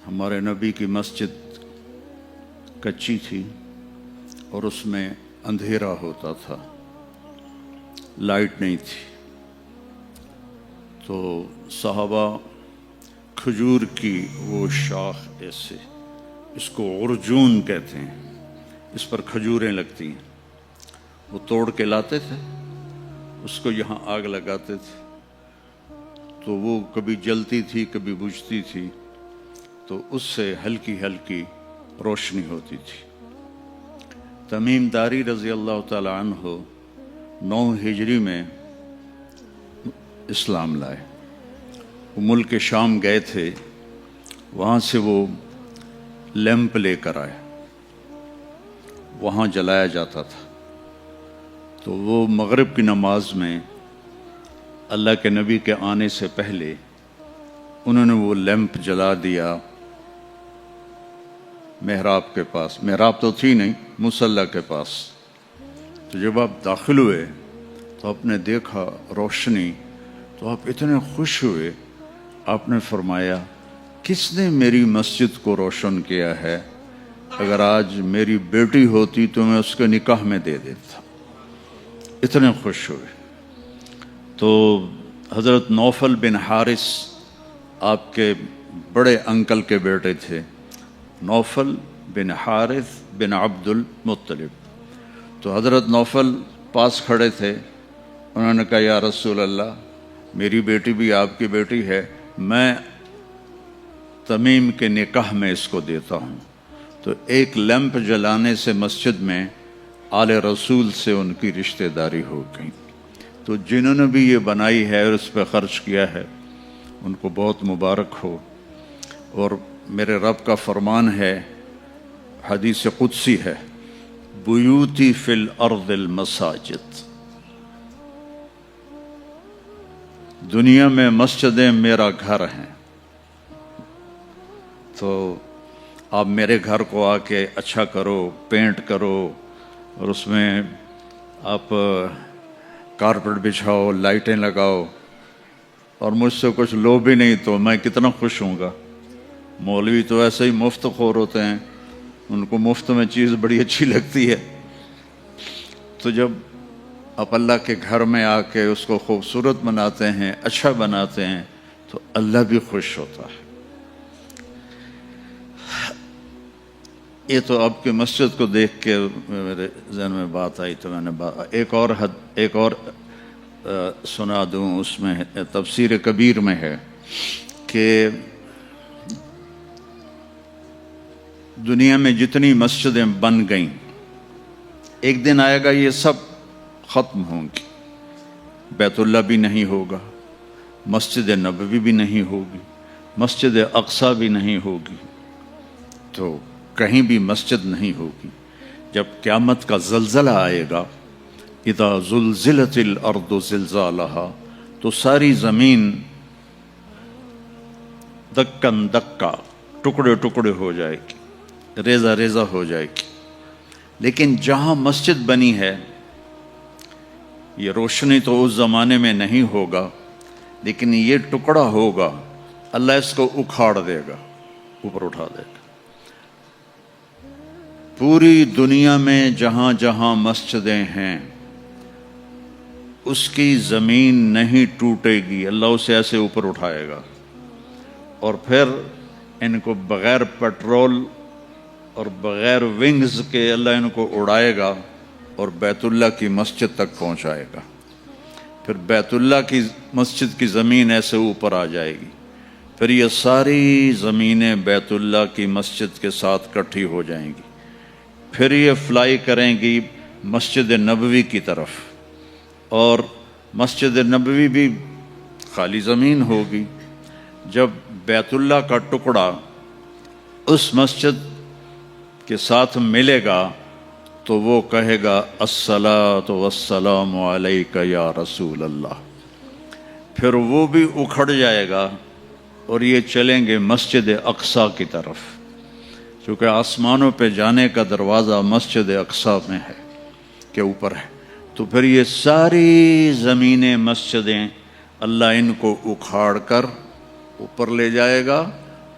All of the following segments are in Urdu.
ہمارے نبی کی مسجد کچی تھی اور اس میں اندھیرا ہوتا تھا، لائٹ نہیں تھی، تو صحابہ کھجور کی وہ شاخ ایسے، اس کو عرجون کہتے ہیں، اس پر کھجوریں لگتی ہیں، وہ توڑ کے لاتے تھے، اس کو یہاں آگ لگاتے تھے تو وہ کبھی جلتی تھی کبھی بجھتی تھی، تو اس سے ہلکی ہلکی روشنی ہوتی تھی۔ تمیم داری رضی اللہ تعالی عنہ 9 ہجری میں اسلام لائے۔ وہ ملک شام گئے تھے، وہاں سے وہ لیمپ لے کر آئے، وہاں جلایا جاتا تھا، تو وہ مغرب کی نماز میں اللہ کے نبی کے آنے سے پہلے انہوں نے وہ لیمپ جلا دیا محراب کے پاس، محراب تو تھی نہیں، مصلی کے پاس۔ تو جب آپ داخل ہوئے تو آپ نے دیکھا روشنی، تو آپ اتنے خوش ہوئے، آپ نے فرمایا کس نے میری مسجد کو روشن کیا ہے؟ اگر آج میری بیٹی ہوتی تو میں اس کے نکاح میں دے دیتا۔ اتنے خوش ہوئے۔ تو حضرت نوفل بن حارث آپ کے بڑے انکل کے بیٹے تھے، نوفل بن حارث بن عبد المطلب۔ تو حضرت نوفل پاس کھڑے تھے، انہوں نے کہا یا رسول اللہ، میری بیٹی بھی آپ کی بیٹی ہے، میں تمیم کے نکاح میں اس کو دیتا ہوں۔ تو ایک لیمپ جلانے سے مسجد میں آل رسول سے ان کی رشتہ داری ہو گئی۔ تو جنہوں نے بھی یہ بنائی ہے اور اس پہ خرچ کیا ہے، ان کو بہت مبارک ہو۔ اور میرے رب کا فرمان ہے، حدیث قدسی ہے، بیوتی فی الارض المساجد، دنیا میں مسجدیں میرا گھر ہیں۔ تو آپ میرے گھر کو آ کے اچھا کرو، پینٹ کرو، اور اس میں آپ کارپیٹ بچھاؤ، لائٹیں لگاؤ، اور مجھ سے کچھ لو بھی نہیں تو میں کتنا خوش ہوں گا۔ مولوی تو ایسے ہی مفت خور ہوتے ہیں، ان کو مفت میں چیز بڑی اچھی لگتی ہے۔ تو جب آپ اللہ کے گھر میں آ کے اس کو خوبصورت بناتے ہیں، اچھا بناتے ہیں، تو اللہ بھی خوش ہوتا ہے۔ یہ تو آپ کی مسجد کو دیکھ کے میرے ذہن میں بات آئی، تو میں نے ایک اور سنا دوں۔ اس میں تفسیر کبیر میں ہے کہ دنیا میں جتنی مسجدیں بن گئیں، ایک دن آئے گا یہ سب ختم ہوں گی، بیت اللہ بھی نہیں ہوگا، مسجد نبوی بھی نہیں ہوگی، مسجد اقصی بھی نہیں ہوگی، تو کہیں بھی مسجد نہیں ہوگی۔ جب قیامت کا زلزلہ آئے گا، اذا زلزلت الارض زلزالہا، تو ساری زمین دکن دکا، ٹکڑے ٹکڑے ہو جائے گی، ریزہ ریزہ ہو جائے گی۔ لیکن جہاں مسجد بنی ہے، یہ روشنی تو اس زمانے میں نہیں ہوگا، لیکن یہ ٹکڑا ہوگا، اللہ اس کو اکھاڑ دے گا، اوپر اٹھا دے گا۔ پوری دنیا میں جہاں جہاں مسجدیں ہیں، اس کی زمین نہیں ٹوٹے گی، اللہ اسے ایسے اوپر اٹھائے گا، اور پھر ان کو بغیر پیٹرول اور بغیر ونگز کے اللہ ان کو اڑائے گا اور بیت اللہ کی مسجد تک پہنچائے گا۔ پھر بیت اللہ کی مسجد کی زمین ایسے اوپر آ جائے گی، پھر یہ ساری زمینیں بیت اللہ کی مسجد کے ساتھ کٹھی ہو جائیں گی، پھر یہ فلائی کریں گی مسجد نبوی کی طرف، اور مسجد نبوی بھی خالی زمین ہوگی۔ جب بیت اللہ کا ٹکڑا اس مسجد کے ساتھ ملے گا تو وہ کہے گا الصلاۃ والسلام علیک یا رسول اللہ، پھر وہ بھی اکھڑ جائے گا اور یہ چلیں گے مسجد اقصی کی طرف، چونکہ آسمانوں پہ جانے کا دروازہ مسجد اقصی میں ہے کہ اوپر ہے۔ تو پھر یہ ساری زمینیں مسجدیں اللہ ان کو اکھاڑ کر اوپر لے جائے گا،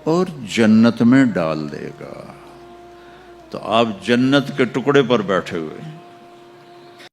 اور جنت میں ڈال دے گا۔ تو آپ جنت کے ٹکڑے پر بیٹھے ہوئے،